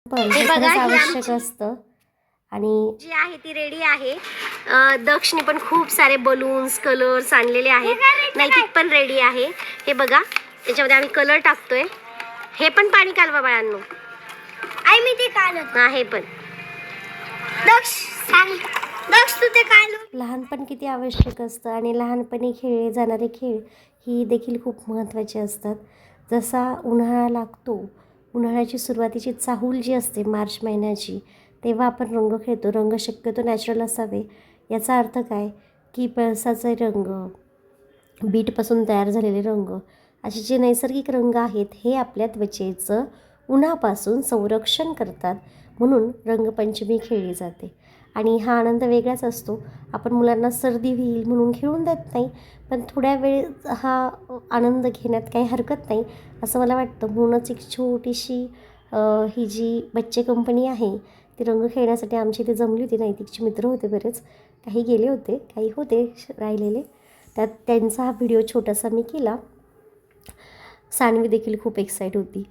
पण हे हे बघा, खरंच ही आवश्यक आमची असतं. आणि जी आहे ती रेडी आहे. दक्षने पण खूप सारे बलून्स कलर्स आणलेले आहेत. नैतिक पण रेडी आहे. हे बघा, त्याच्यामध्ये आम्ही कलर टाकतोय. हे पण पाणी कालवा बाळांनो. आई मी ते काढत आहे पण दक्ष सांग. दक्ष तू ते काढ. लहानपण किती आवश्यक असतं आणि लहानपणी खेळले जाणारे खेळ ही देखील खूप महत्त्वाचे असतात. जसा उन्हाळा लागतो, उन्हाळ्याची सुरुवातीची चाहूल जी असते मार्च महिन्याची, तेव्हा आपण रंग खेळतो. रंग शक्यतो नॅचरल असावे. याचा अर्थ काय की पळसाचे रंग, बीटपासून तयार झालेले रंग, असे जे नैसर्गिक रंग आहेत हे आपल्या त्वचेचं उन्हापासून संरक्षण करतात. म्हणून रंगपंचमी खेळली जाते आणि हा आनंद वेगळाच असतो. आपण मुलांना सर्दी होईल म्हणून खेळून देत नाही, पण थोड्या वेळ हा आनंद घेण्यात काही हरकत नाही असं मला वाटतं. म्हणूनच एक छोटीशी ही जी बच्चे कंपनी आहे ती रंग खेळण्यासाठी आमची इथे जमली होती. नैतिकचे मित्र होते बरेच, काही गेले होते, काही होते राहिलेले. त्यात त्यांचा हा व्हिडिओ छोटासा मी केला. सानवी देखील खूप एक्साईट होती.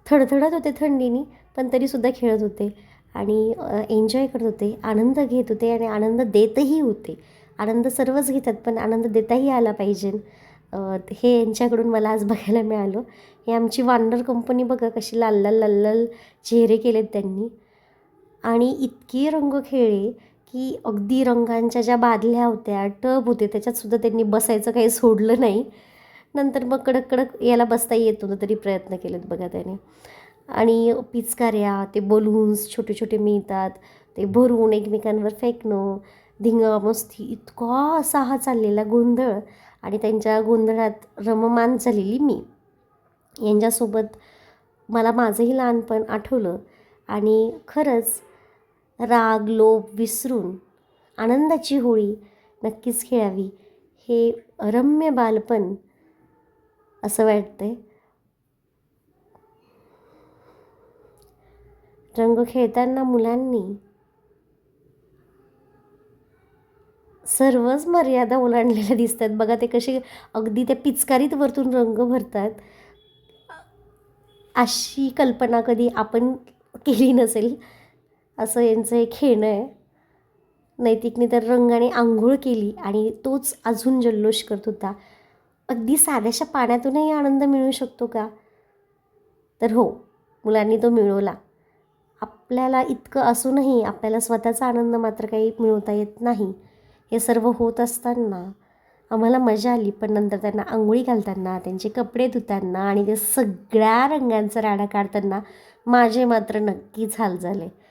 थडथडत होते थंडीने, पण तरीसुद्धा खेळत होते आणि एन्जॉय करत होते, आनंद घेत होते आणि आनंद देतही होते. आनंद सर्वच घेतात, पण आनंद देताही आला पाहिजे. हे यांच्याकडून मला आज बघायला मिळालं. हे आमची वानर कंपनी बघा कशी लाल लाल लाल लाल चेहरे केलेत त्यांनी. आणि इतके रंग खेळले की अगदी रंगांच्या ज्या बादल्या होत्या, टब होते, त्याच्यातसुद्धा त्यांनी बसायचं काही सोडलं नाही. नंतर मग कडक कडक याला बसता येत नव्हतं तरी प्रयत्न केलेत बघा त्याने. आणि पिचकाऱ्या, ते बलून्स छोटे छोटे मिळतात, ते भरून एकमेकांवर फेकणं, धिंगामस्ती, इतका असा हा चाललेला गोंधळ. आणि त्यांच्या गोंधळात रममाण झालेली मी. यांच्यासोबत मला माझंही लहानपण आठवलं आणि खरंच राग लोभ विसरून आनंदाची होळी नक्कीच खेळावी, हे रम्य बालपण असं वाटतंय. रंग खेळताना मुलांनी सर्वच मर्यादा ओलांडलेल्या दिसतात बघा. ते कसे अगदी त्या पिचकारीत वरतून रंग भरतात. अशी कल्पना कधी आपण केली नसेल असं यांचं हे खेळणं आहे. नैतिकने तर रंगाने आंघोळ केली आणि तोच अजून जल्लोष करत होता. अगदी साध्याशा पाण्यातूनही आनंद मिळू शकतो का? तर हो, मुलांनी तो मिळवला. आपल्याला इतकं असूनही आपल्याला स्वतःचा आनंद मात्र काही मिळवता येत नाही. हे सर्व होत असताना आम्हाला मजा आली, पण नंतर त्यांना आंघोळी घालताना, त्यांचे कपडे धुताना आणि ते सगळ्या रंगांचा राडा काढताना माझे मात्र नक्कीच हाल झाले.